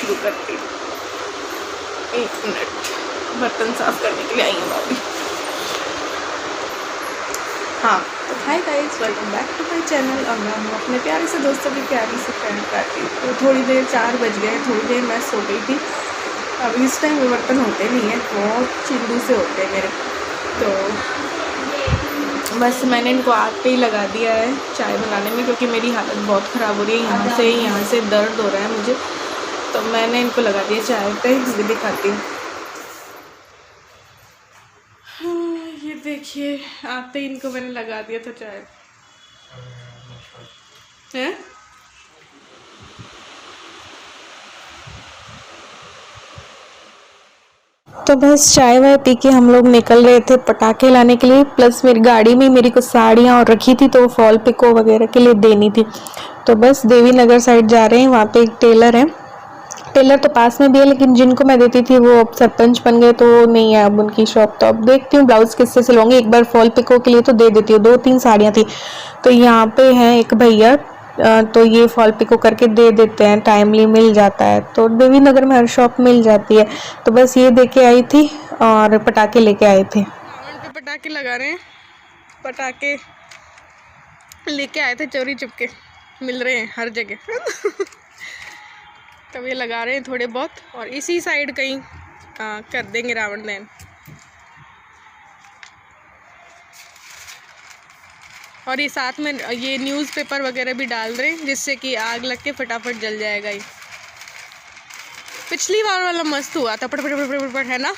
शुरू करती हूँ। 1 मिनट, बर्तन साफ करने के लिए आई हूँ अभी। हाँ तो hi guys, welcome back to my channel. और मैं हूँ अपने प्यारे से दोस्तों की प्यारी से फ्रेंड प्राची। तो थोड़ी देर 4 बज गए, थोड़ी देर मैं सो गई थी। अब इस टाइम वो बर्तन होते नहीं है, बहुत चिंडू से होते हैं मेरे। तो बस मैंने इनको आग पे ही लगा दिया है चाय बनाने में, क्योंकि मेरी हालत बहुत ख़राब हो रही है। यहाँ से दर्द हो रहा है मुझे, तो मैंने इनको लगा दिया चाय पे। भी दिखाती हूँ। ये देखिए, आते ही इनको मैंने लगा दिया था चाय है। तो बस चाय वाय पी के हम लोग निकल रहे थे पटाखे लाने के लिए। प्लस मेरी गाड़ी में मेरी कुछ साड़ियाँ और रखी थी, तो फॉल पिको वगैरह के लिए देनी थी। तो बस देवी नगर साइड जा रहे हैं। वहाँ पे एक टेलर है, टेलर तो पास में भी है, लेकिन जिनको मैं देती थी वो अब सरपंच बन गए, तो नहीं है अब उनकी शॉप। तो अब देखती हूँ ब्लाउज किससे सिलवाऊंगी। एक बार फॉल पिको के लिए तो दे देती हूँ, 2-3 साड़ियाँ थी। तो यहाँ पे हैं एक भैया, तो ये फॉल पिको करके दे देते हैं, टाइमली मिल जाता है। तो देवी नगर में हर शॉप मिल जाती है। तो बस ये दे के आई थी और पटाखे लेके आए थे। रावण पे पटाखे लगा रहे हैं, पटाखे लेके आए थे चोरी चुपके, मिल रहे हैं हर जगह। तो ये लगा रहे हैं थोड़े बहुत, और इसी साइड कहीं कर देंगे रावण दहन। और ये साथ में ये न्यूज़पेपर वगैरह भी डाल रहे हैं, जिससे कि आग लग के फटाफट जल जाएगा। ये पिछली बार वाला मस्त हुआ था, पट पट पट पट पट, है ना।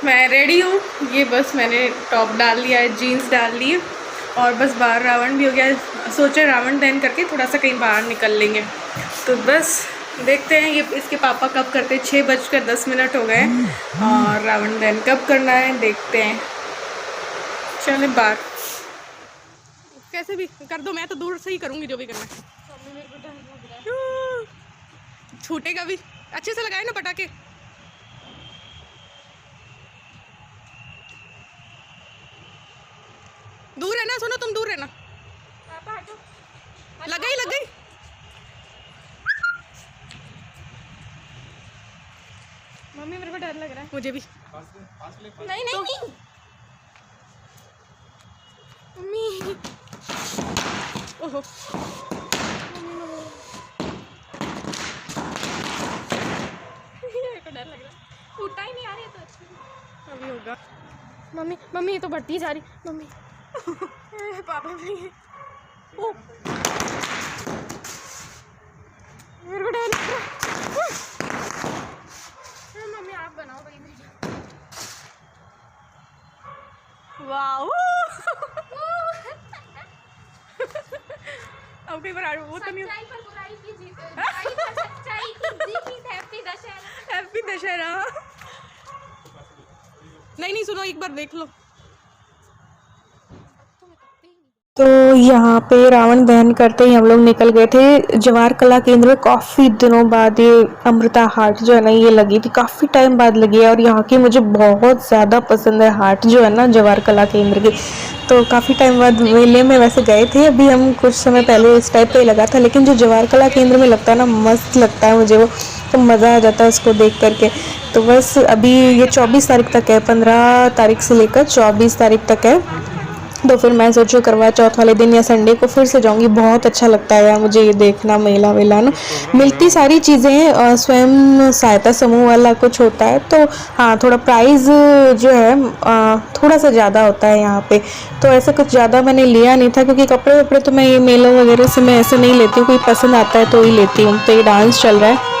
मैं रेडी हूँ। ये बस मैंने टॉप डाल लिया है, जीन्स डाल ली है, और बस बाहर रावण भी हो गया है। सोचे रावण दहन करके थोड़ा सा कहीं बाहर निकल लेंगे। तो बस देखते हैं ये इसके पापा कब करते हैं। 6:10 हो गए, और रावण दहन कब करना है देखते हैं। चले बाहर, कैसे भी कर दो, मैं तो दूर से ही करूँगी जो भी करना है। छूटेगा भी। अच्छे से लगाए ना पटाखे। दूर है ना, सुनो तुम दूर है ना। लग गई। मम्मी मेरे को डर लग रहा है। मुझे भी। नहीं नहीं नहीं मम्मी, ओहो मेरे को डर लग रहा है। उठा ही नहीं आ रही है तो अच्छा अभी होगा। मम्मी ये तो बढ़ती जा रही। मम्मी पापा नहीं है। ओ मेरे को डर लग रहा है। मम्मी आप बनाओ भाई। वाह अब कई बार वो तो नहीं। हैप्पी दशहरा। नहीं सुनो, एक बार देख लो। तो यहाँ पे रावण दहन करते ही हम लोग निकल गए थे जवाहर कला केंद्र में। काफ़ी दिनों बाद ये अमृता हाट जो है ना, ये लगी थी, काफ़ी टाइम बाद लगी है। और यहाँ की मुझे बहुत ज़्यादा पसंद है हाट जो है ना, जवाहर कला केंद्र की। तो काफ़ी टाइम बाद मेले में वैसे गए थे, अभी हम कुछ समय पहले इस टाइप पे लगा था। लेकिन जो जवाहर कला केंद्र में लगता है ना, मस्त लगता है मुझे वो, तो मज़ा आ जाता है उसको देख करके। तो बस अभी ये 24 तारीख तक है, 15 तारीख से लेकर 24 तारीख तक है। तो फिर मैं सोचूं करवा चौथ वाले दिन या संडे को फिर से जाऊंगी। बहुत अच्छा लगता है यार मुझे ये देखना, मेला वेला ना, मिलती सारी चीज़ें। स्वयं सहायता समूह वाला कुछ होता है, तो हाँ थोड़ा प्राइस जो है थोड़ा सा ज़्यादा होता है यहाँ पे। तो ऐसा कुछ ज़्यादा मैंने लिया नहीं था, क्योंकि कपड़े वपड़े तो मैं ये मेला वगैरह से मैं ऐसे नहीं लेती हूँ, कोई पसंद आता है तो ही लेती हूँ। तो ये डांस चल रहा है।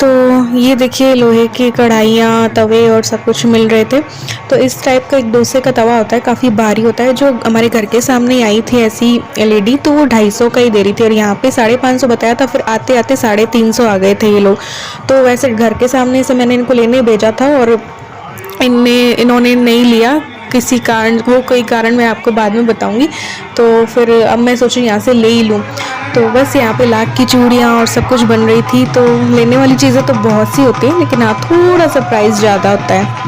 तो ये देखिए लोहे की कढ़ाइयाँ, तवे और सब कुछ मिल रहे थे। तो इस टाइप का एक डोसे का तवा होता है, काफ़ी भारी होता है। जो हमारे घर के सामने आई थी ऐसी लेडी, तो वो 250 का ही दे रही थी और यहाँ पे 550 बताया था, फिर आते आते 350 आ गए थे ये लोग। तो वैसे घर के सामने से मैंने इनको लेने भेजा था और इन्होंने नहीं लिया किसी कारण, वो कोई कारण मैं आपको बाद में बताऊंगी। तो फिर अब मैं सोचूं यहाँ से ले ही लूँ। तो बस यहाँ पे लाख की चूड़ियाँ और सब कुछ बन रही थी। तो लेने वाली चीज़ें तो बहुत सी होती हैं, लेकिन हाँ थोड़ा सा प्राइस ज़्यादा होता है।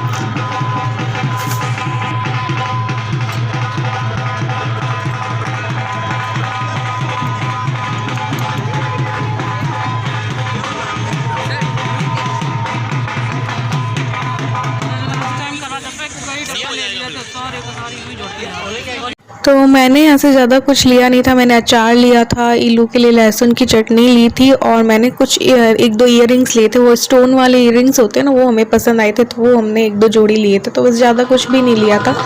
तो मैंने यहाँ से ज़्यादा कुछ लिया नहीं था। मैंने अचार लिया था, इल्लू के लिए लहसुन की चटनी ली थी और मैंने कुछ एक दो ईयरिंग्स लिए थे। वो स्टोन वाले ईयरिंग्स होते हैं ना, वो हमें पसंद आए थे, तो वो हमने एक दो जोड़ी लिए थे। तो बस ज़्यादा कुछ भी नहीं लिया था।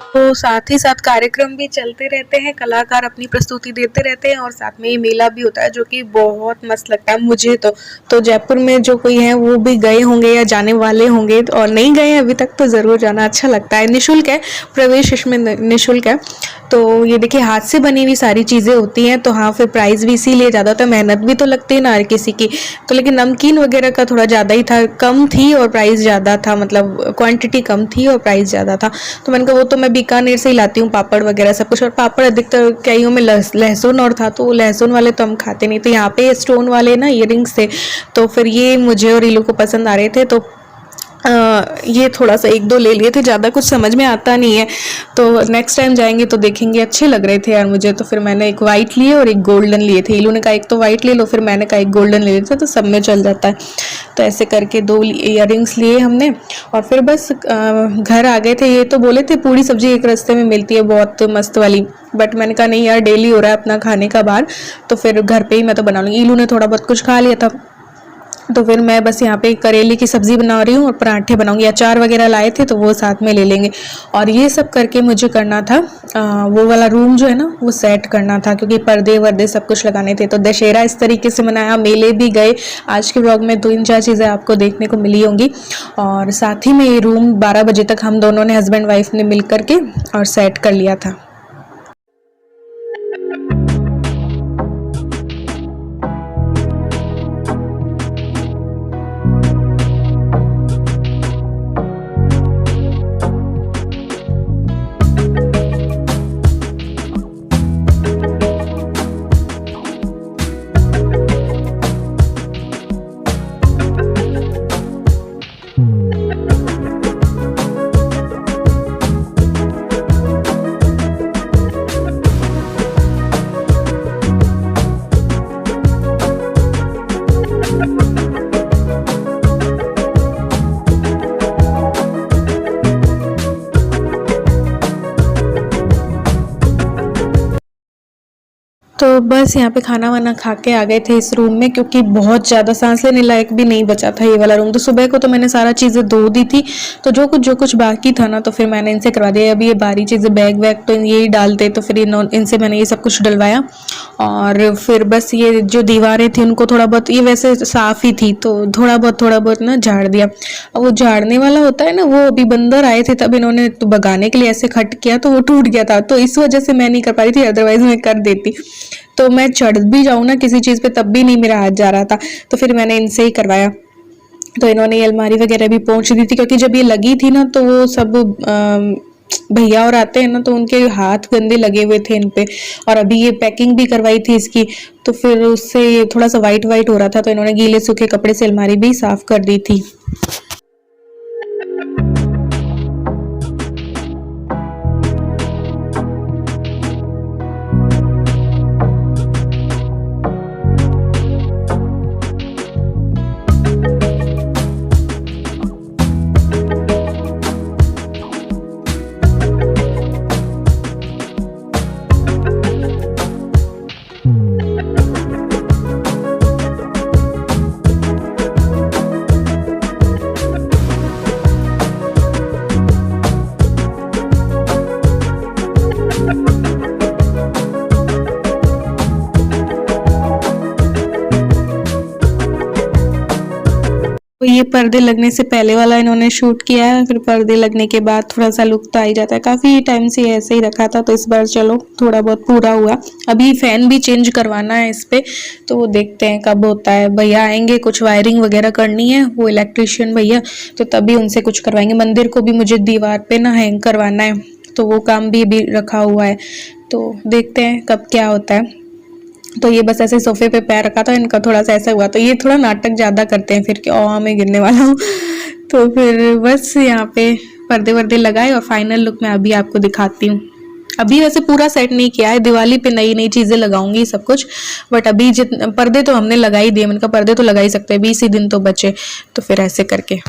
तो साथ ही साथ कार्यक्रम भी चलते रहते हैं, कलाकार अपनी प्रस्तुति देते रहते हैं और साथ में ये मेला भी होता है, जो कि बहुत मस्त लगता है मुझे तो जयपुर में जो कोई है वो भी गए होंगे या जाने वाले होंगे, और नहीं गए हैं अभी तक तो ज़रूर जाना, अच्छा लगता है। निःशुल्क है, प्रवेश इसमें निःशुल्क है। तो ये देखिए हाथ से बनी हुई सारी चीज़ें होती हैं, तो हाँ फिर प्राइस भी इसीलिए ज़्यादा होता है। मेहनत भी तो लगती है ना हर किसी की। तो लेकिन नमकीन वगैरह का थोड़ा ज़्यादा ही था, कम थी और प्राइस ज़्यादा था, मतलब क्वांटिटी कम थी और प्राइस ज़्यादा था। तो मैंने कहा वो तो मैं बीकानेर से ही लाती हूँ, पापड़ वगैरह सब कुछ। और पापड़ अधिकतर कईयों में लहसुन और था, तो लहसुन वाले तो हम खाते नहीं। तो यहाँ पे स्टोन वाले ना ईयरिंग्स थे, तो फिर ये मुझे और इल्लू को पसंद आ रहे थे, तो ये थोड़ा सा एक दो ले लिए थे, ज़्यादा कुछ समझ में आता नहीं है। तो नेक्स्ट टाइम जाएंगे तो देखेंगे, अच्छे लग रहे थे यार मुझे। तो फिर मैंने एक वाइट लिए और एक गोल्डन लिए थे। इल्लू ने कहा एक तो वाइट ले लो, फिर मैंने कहा एक गोल्डन ले लेते, तो सब में चल जाता है। तो ऐसे करके 2 ईयरिंग्स लिए हमने और फिर बस घर आ गए थे। ये तो बोले थे पूड़ी सब्जी एक रास्ते में मिलती है बहुत मस्त वाली, बट मैंने कहा नहीं यार डेली हो रहा है अपना खाने का बाहर, तो फिर घर पे ही मैं तो बना लूँगी। इल्लू ने थोड़ा बहुत कुछ खा लिया था, तो फिर मैं बस यहाँ पे करेले की सब्ज़ी बना रही हूँ और पराठे बनाऊंगी। अचार वगैरह लाए थे तो वो साथ में ले लेंगे। और ये सब करके मुझे करना था वो वाला रूम जो है ना वो सेट करना था, क्योंकि पर्दे वर्दे सब कुछ लगाने थे। तो दशहरा इस तरीके से मनाया, मेले भी गए। आज के व्लॉग में 3-4 चीज़ें आपको देखने को मिली होंगी। और साथ ही में ये रूम 12 बजे तक हम दोनों ने, हस्बैंड वाइफ ने मिल करके और सेट कर लिया था। तो बस यहाँ पे खाना वाना खा के आ गए थे इस रूम में, क्योंकि बहुत ज़्यादा सांस लेने लायक भी नहीं बचा था ये वाला रूम। तो सुबह को तो मैंने सारा चीज़ें धो दी थी, तो जो कुछ बाकी था ना तो फिर मैंने इनसे करवा दिया। अभी ये बारी चीज़ें बैग वैग तो यही डालते, तो फिर इनसे मैंने ये सब कुछ डलवाया। और फिर बस ये जो दीवारें थी उनको थोड़ा बहुत, ये वैसे साफ़ ही थी तो थोड़ा बहुत ना झाड़ दिया। अब वो झाड़ने वाला होता है ना, वो अभी बंदर आए थे तब इन्होंने तो भगाने के लिए ऐसे खट किया तो वो टूट गया था, तो इस वजह से मैं नहीं कर पा रही थी, अदरवाइज मैं कर देती। तो मैं चढ़ भी जाऊँ ना किसी चीज़ पे तब भी नहीं मेरा हाथ जा रहा था, तो फिर मैंने इनसे ही करवाया। तो इन्होंने ये अलमारी वगैरह भी पोंछ दी थी, क्योंकि जब ये लगी थी ना तो वो सब भैया और आते हैं ना तो उनके हाथ गंदे लगे हुए थे इन पे। और अभी ये पैकिंग भी करवाई थी इसकी, तो फिर उससे ये थोड़ा सा वाइट वाइट हो रहा था, तो इन्होंने गीले सूखे कपड़े से अलमारी भी साफ कर दी थी। तो ये पर्दे लगने से पहले वाला इन्होंने शूट किया है, फिर पर्दे लगने के बाद थोड़ा सा लुक तो आ ही जाता है। काफ़ी टाइम से ऐसे ही रखा था, तो इस बार चलो थोड़ा बहुत पूरा हुआ। अभी फ़ैन भी चेंज करवाना है इस पे, तो वो देखते हैं कब होता है। भैया आएंगे, कुछ वायरिंग वगैरह करनी है, वो इलेक्ट्रिशियन भैया, तो तभी उनसे कुछ करवाएंगे। मंदिर को भी मुझे दीवार पे ना हैंग करवाना है, तो वो काम भी अभी रखा हुआ है, तो देखते हैं कब क्या होता है। तो ये बस ऐसे सोफे पे पैर रखा था, इनका थोड़ा सा ऐसा हुआ, तो ये थोड़ा नाटक ज़्यादा करते हैं फिर कि ओ मैं गिरने वाला हूँ। तो फिर बस यहाँ पे पर्दे वर्दे लगाए और फाइनल लुक मैं अभी आपको दिखाती हूँ। अभी वैसे पूरा सेट नहीं किया है, दिवाली पे नई नई चीज़ें लगाऊंगी सब कुछ, बट अभी जितने पर्दे तो हमने लगा ही दिए। मैंने कहा पर्दे तो लगा ही सकते हैं, 20 ही दिन तो बचे, तो फिर ऐसे करके